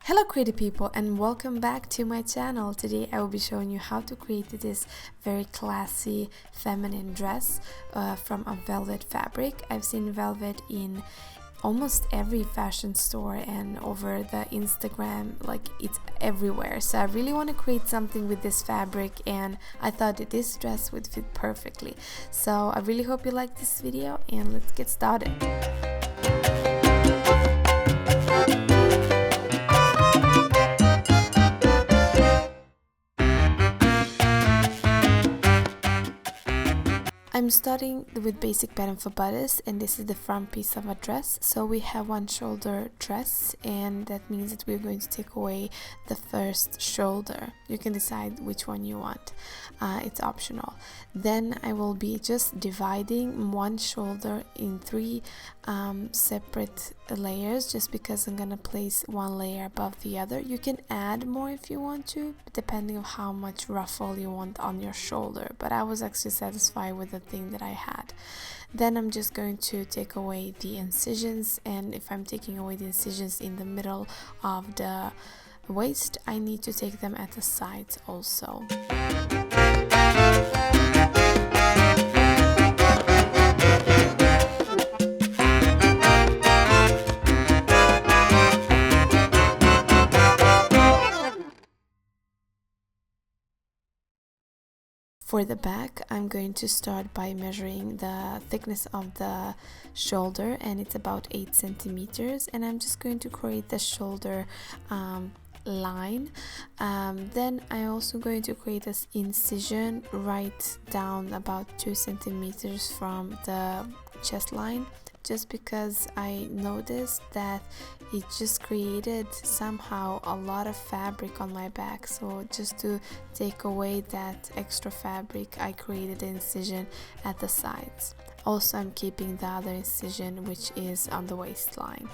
Hello creative people and welcome back to my channel. Today I will be showing you how to create this very classy feminine dress from a velvet fabric. I've seen velvet in almost every fashion store and over the Instagram, like it's everywhere. So I really want to create something with this fabric and I thought that this dress would fit perfectly. So I really hope you like this video and let's get started. I'm starting with basic pattern for bodice, and this is the front piece of a dress. So we have one shoulder dress, and that means that we're going to take away the first shoulder. You can decide which one you want, it's optional. Then I will be just dividing one shoulder in three separate layers, just because I'm gonna place one layer above the other. You can add more if you want to, depending on how much ruffle you want on your shoulder, but I was actually satisfied with the thing that I had. Then I'm just going to take away the incisions, and if I'm taking away the incisions in the middle of the waist, I need to take them at the sides also. For the back, I'm going to start by measuring the thickness of the shoulder, and it's about 8 centimeters, and I'm just going to create the shoulder line. Then I'm also going to create this incision right down about 2 centimeters from the chest line, just because I noticed that it just created somehow a lot of fabric on my back. So just to take away that extra fabric, I created an incision at the sides. Also, I'm keeping the other incision, which is on the waistline.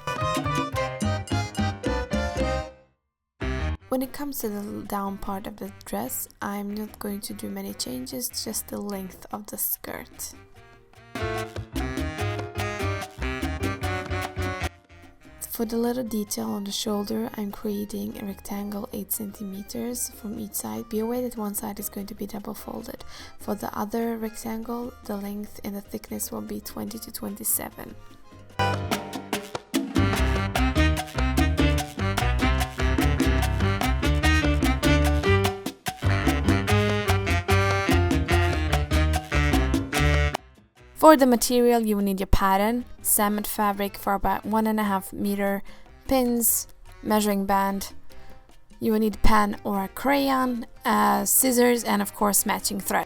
When it comes to the down part of the dress, I'm not going to do many changes, just the length of the skirt. For the little detail on the shoulder, I'm creating a rectangle 8 centimeters from each side. Be aware that one side is going to be double folded. For the other rectangle, the length and the thickness will be 20 to 27. For the material, you will need your pattern, salmon fabric for about 1.5 meter, pins, measuring band. You will need a pen or a crayon, scissors, and of course matching thread.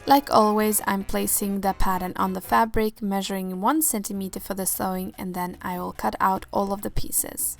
Like always, I'm placing the pattern on the fabric, measuring 1 centimeter for the sewing, and then I will cut out all of the pieces.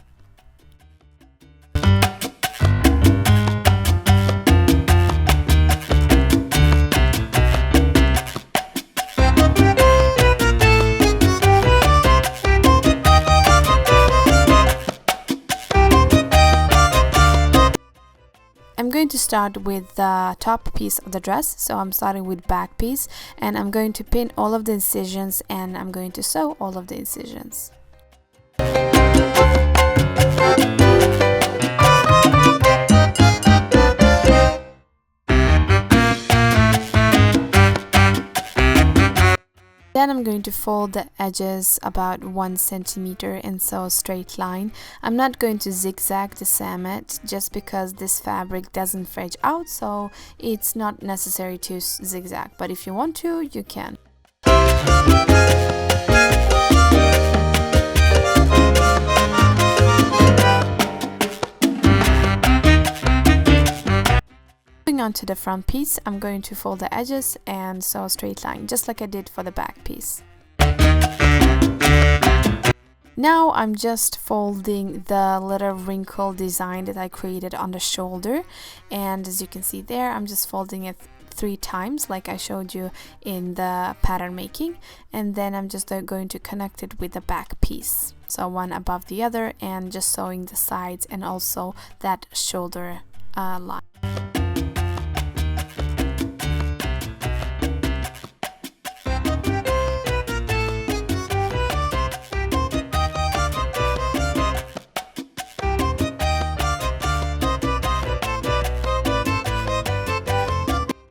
I'm going to start with the top piece of the dress, so I'm starting with back piece, and I'm going to pin all of the incisions and I'm going to sew all of the incisions. Then I'm going to fold the edges about 1 centimeter and sew a straight line. I'm not going to zigzag the sammet just because this fabric doesn't fridge out, so it's not necessary to zigzag, but if you want to, you can. Moving on to the front piece, I'm going to fold the edges and sew a straight line, just like I did for the back piece. Now I'm just folding the little wrinkle design that I created on the shoulder, and as you can see there, I'm just folding it 3 times like I showed you in the pattern making, and then I'm just going to connect it with the back piece, so one above the other, and just sewing the sides and also that shoulder line.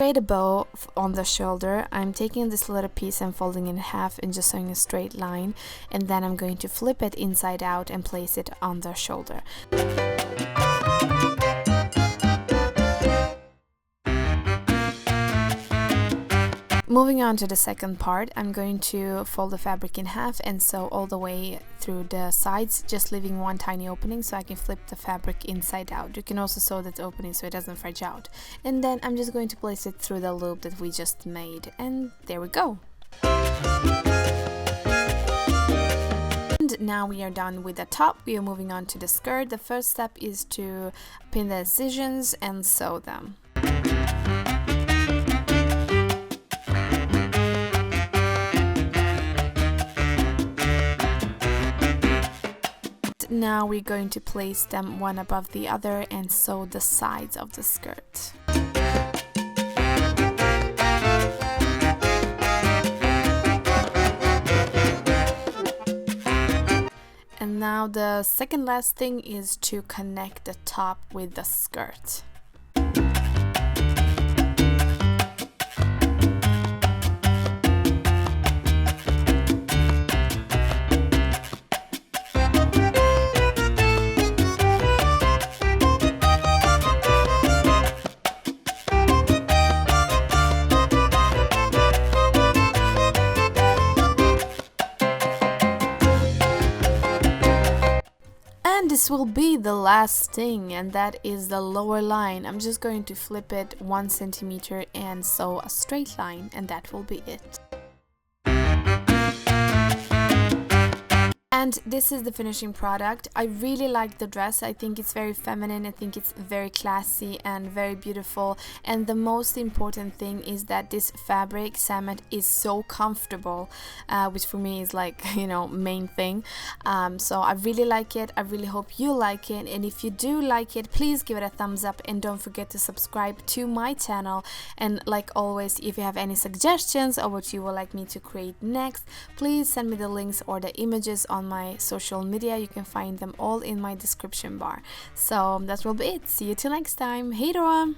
Create a bow on the shoulder. I'm taking this little piece and folding it in half and just sewing a straight line, and then I'm going to flip it inside out and place it on the shoulder. Moving on to the second part, I'm going to fold the fabric in half and sew all the way through the sides, just leaving one tiny opening so I can flip the fabric inside out. You can also sew that opening so it doesn't fridge out. And then I'm just going to place it through the loop that we just made, and there we go. And now we are done with the top. We are moving on to the skirt. The first step is to pin the incisions and sew them. Now we're going to place them one above the other and sew the sides of the skirt. And now the second last thing is to connect the top with the skirt. This will be the last thing, and that is the lower line. I'm just going to flip it 1 centimeter and sew a straight line, and that will be it. And this is the finishing product. I really like the dress. I think it's very feminine. I think it's very classy and very beautiful. And the most important thing is that this fabric, samite, is so comfortable, which for me is like, you know, main thing. So I really like it. I really hope you like it. And if you do like it, please give it a thumbs up and don't forget to subscribe to my channel. And like always, if you have any suggestions or what you would like me to create next, please send me the links or the images on my social media. You can find them all in my description bar. So that will be it. See you till next time. Hej då!